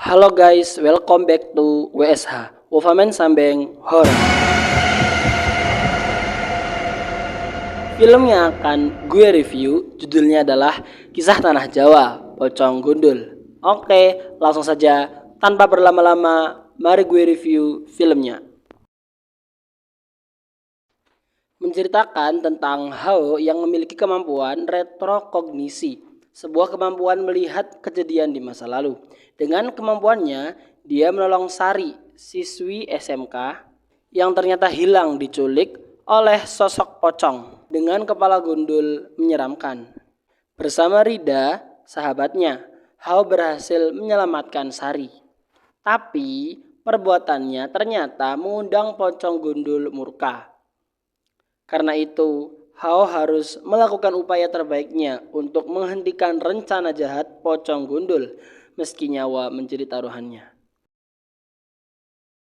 Halo guys, welcome back to WSH, Wofamen Sambeng Horror. Film yang akan gue review judulnya adalah Kisah Tanah Jawa, Pocong Gundul. Oke, langsung saja tanpa berlama-lama, mari gue review filmnya. Menceritakan tentang Hao yang memiliki kemampuan retrokognisi, sebuah kemampuan melihat kejadian di masa lalu. Dengan kemampuannya, dia menolong Sari, siswi SMK yang ternyata hilang diculik oleh sosok pocong dengan kepala gundul menyeramkan. Bersama Rida, sahabatnya, Hao berhasil menyelamatkan Sari. Tapi perbuatannya ternyata mengundang pocong gundul murka. Karena itu, Hao harus melakukan upaya terbaiknya untuk menghentikan rencana jahat pocong gundul meski nyawa menjadi taruhannya.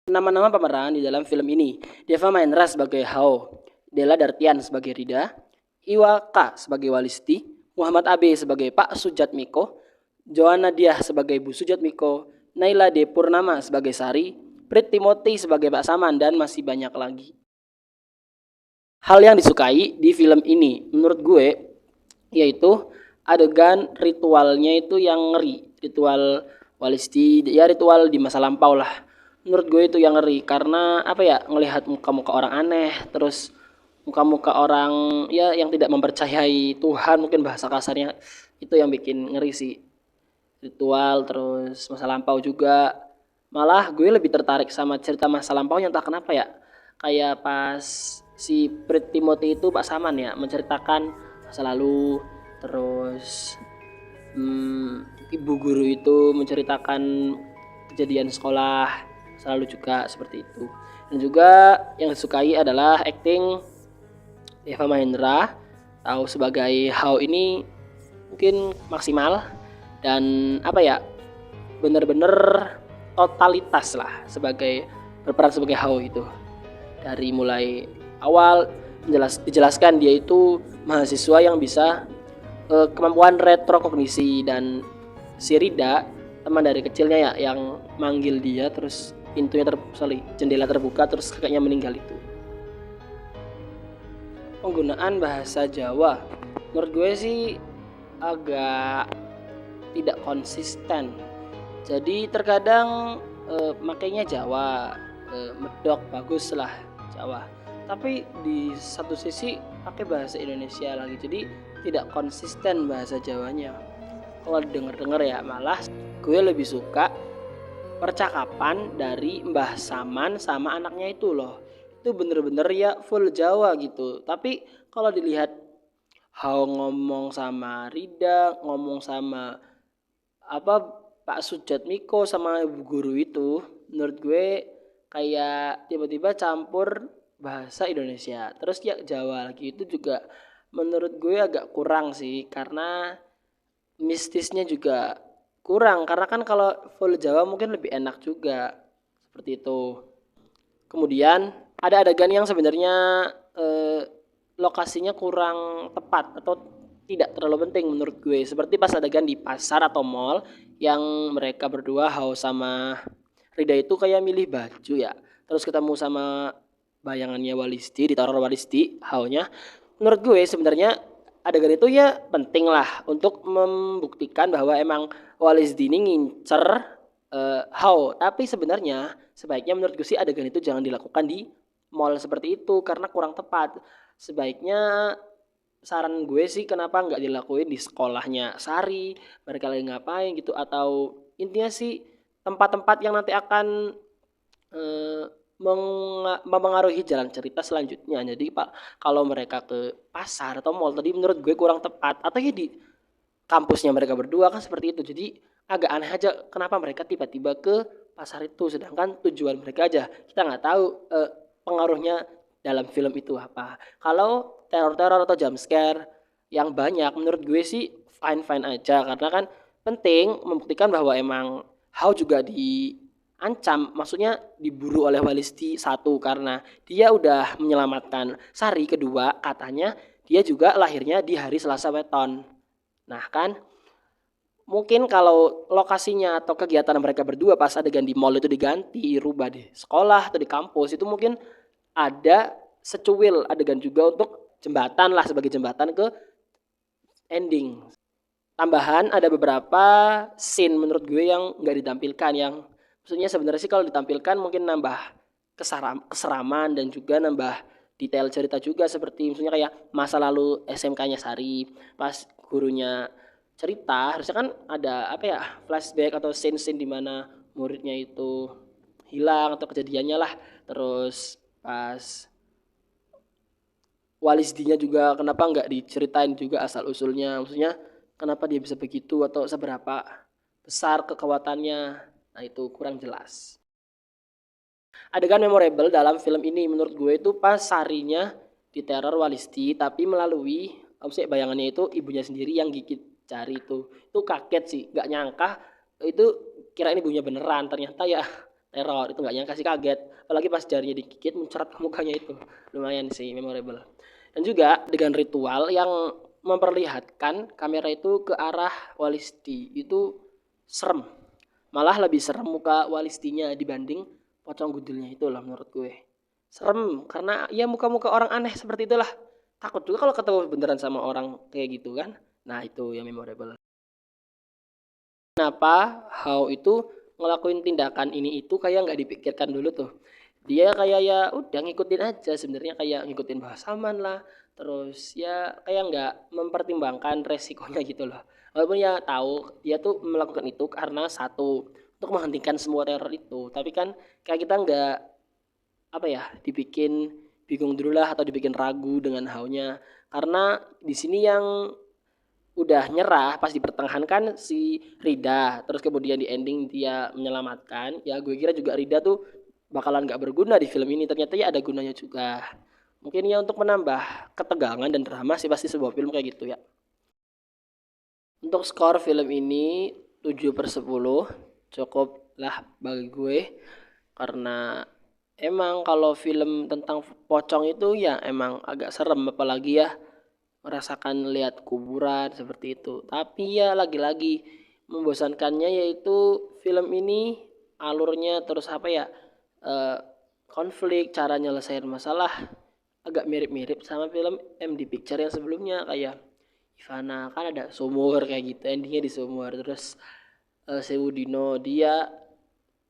Nama-nama pemeran di dalam film ini: Deva Mahendra sebagai Hao, Della Dartian sebagai Rida, Iwa K sebagai Walisti, Muhammad Abe sebagai Pak Sujatmiko, Joanna Diah sebagai Bu Sujatmiko, Naila D. Purnama sebagai Sari, Prit Timothy sebagai Pak Saman, dan masih banyak lagi. Hal yang disukai di film ini menurut gue yaitu adegan ritualnya itu yang ngeri. Ritual Walisti, ya ritual di masa lampau lah. Menurut gue itu yang ngeri karena ngelihat muka-muka orang aneh, terus muka-muka orang ya yang tidak mempercayai Tuhan, mungkin bahasa kasarnya, itu yang bikin ngeri sih. Ritual terus masa lampau juga. Malah gue lebih tertarik sama cerita masa lampaunya, entah kenapa ya. Kayak pas si Prit Timothy itu Pak Saman ya menceritakan masa lalu, terus ibu guru itu menceritakan kejadian sekolah selalu juga seperti itu. Dan juga yang disukai adalah acting Deva Mahendra. Tahu sebagai Hao ini mungkin maksimal dan bener-bener totalitas lah sebagai berperan sebagai Hao itu. Dari mulai awal dijelaskan dia itu mahasiswa yang bisa kemampuan retrokognisi, dan si Rida teman dari kecilnya ya yang manggil dia, terus jendela terbuka terus kakaknya meninggal itu. Penggunaan bahasa Jawa menurut gue sih agak tidak konsisten. Jadi terkadang makainya Jawa, medok bagus lah Jawa, tapi di satu sisi pakai bahasa Indonesia lagi, jadi tidak konsisten bahasa Jawanya. Kalau denger-denger ya, malah gue lebih suka percakapan dari Mbah Saman sama anaknya itu loh. Itu bener-bener ya full Jawa gitu. Tapi kalau dilihat Hao ngomong sama Rida, ngomong sama Pak Sujatmiko sama ibu guru itu, menurut gue kayak tiba-tiba campur bahasa Indonesia terus ya Jawa lagi. Itu juga menurut gue agak kurang sih, karena mistisnya juga kurang, karena kan kalau full Jawa mungkin lebih enak juga seperti itu. Kemudian ada adegan yang sebenarnya lokasinya kurang tepat atau tidak terlalu penting menurut gue, seperti pas adegan di pasar atau mall yang mereka berdua Hao sama Rida itu kayak milih baju ya, terus ketemu sama bayangannya Walisti, ditaruh Walisti Hao-nya. Menurut gue sebenarnya adegan itu ya penting lah untuk membuktikan bahwa emang Walisti ini ngincer Hao, tapi sebenarnya sebaiknya menurut gue sih adegan itu jangan dilakukan di mall seperti itu karena kurang tepat. Sebaiknya saran gue sih kenapa nggak dilakuin di sekolahnya Sari, mereka lagi ngapain gitu, atau intinya sih tempat-tempat yang nanti akan mempengaruhi jalan cerita selanjutnya. Jadi kalau mereka ke pasar atau mall tadi menurut gue kurang tepat, atau ya di kampusnya mereka berdua kan seperti itu. Jadi agak aneh aja kenapa mereka tiba-tiba ke pasar itu, sedangkan tujuan mereka aja kita nggak tahu pengaruhnya dalam film itu apa. Kalau teror-teror atau jump scare yang banyak menurut gue sih fine-fine aja, karena kan penting membuktikan bahwa emang Hao juga diancam, maksudnya diburu oleh Walisti, satu karena dia udah menyelamatkan Sari, kedua katanya dia juga lahirnya di hari Selasa Weton. Nah kan Mungkin kalau lokasinya atau kegiatan mereka berdua pas adegan di mall itu diganti, rubah di sekolah atau di kampus, itu mungkin ada secuil adegan juga untuk jembatan lah, sebagai jembatan ke ending. Tambahan ada beberapa scene menurut gue yang nggak ditampilkan, yang maksudnya sebenarnya sih kalau ditampilkan mungkin nambah keseraman dan juga nambah detail cerita juga, seperti misalnya kayak masa lalu SMK-nya Sari pas gurunya cerita, harusnya kan ada apa ya, flashback atau scene-scene di mana muridnya itu hilang atau kejadiannya lah. Terus pas Walisdinya juga kenapa nggak diceritain juga asal usulnya, maksudnya kenapa dia bisa begitu atau seberapa besar kekuatannya. Nah itu kurang jelas. Adegan memorable dalam film ini menurut gue itu pas Sarinya diteror Walisti, tapi melalui maksudnya bayangannya itu ibunya sendiri yang gigit jari itu kaget sih, nggak nyangka itu, kira ini ibunya beneran, ternyata ya teror. Itu nggak nyangka sih, kaget, apalagi pas jarinya digigit muncrat ke mukanya, itu lumayan sih memorable. Dan juga dengan ritual yang memperlihatkan kamera itu ke arah Walisti, itu serem, malah lebih serem muka Walistinya dibanding pocong gundulnya itu lah menurut gue. Serem karena ya muka-muka orang aneh seperti itulah, takut juga kalau ketemu beneran sama orang kayak gitu kan. Nah itu yang memorable. Kenapa How itu ngelakuin tindakan ini itu kayak nggak dipikirkan dulu tuh. Dia kayak ya udah ngikutin aja, sebenarnya kayak ngikutin bahasa aman lah. Terus ya kayak nggak mempertimbangkan resikonya gitu loh. Walaupun ya tahu dia tuh melakukan itu karena satu, untuk menghentikan semua teror itu. Tapi kan kayak kita nggak apa ya, dibikin bingung dulu lah atau dibikin ragu dengan haunya. Karena di sini yang udah nyerah pas di pertengahan kan si Rida, terus kemudian di ending dia menyelamatkan, ya gue kira juga Rida tuh bakalan gak berguna di film ini, ternyata ya ada gunanya juga. Mungkin ya untuk menambah ketegangan dan drama sih pasti sebuah film kayak gitu ya. Untuk skor film ini 7/10 cukup lah bagi gue, karena emang kalau film tentang pocong itu ya emang agak serem, apalagi ya merasakan lihat kuburan seperti itu. Tapi ya lagi-lagi membosankannya yaitu film ini alurnya terus apa ya, eh, konflik cara nyelesain masalah agak mirip-mirip sama film MD Picture yang sebelumnya, kayak Ivana kan ada sumur kayak gitu, endingnya di sumur. Terus Sewu Dino dia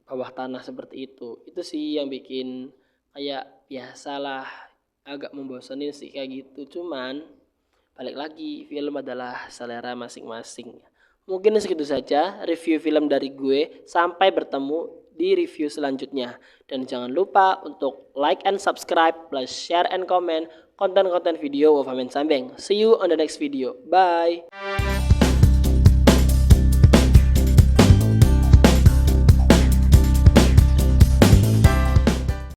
bawah tanah seperti itu sih yang bikin kayak biasalah, agak membosanin sih kayak gitu. Cuman balik lagi, film adalah selera masing-masing. Mungkin segitu saja review film dari gue. Sampai bertemu di review selanjutnya. Dan jangan lupa untuk like and subscribe, plus share and comment konten-konten video Wafamen Sambeng. See you on the next video. Bye.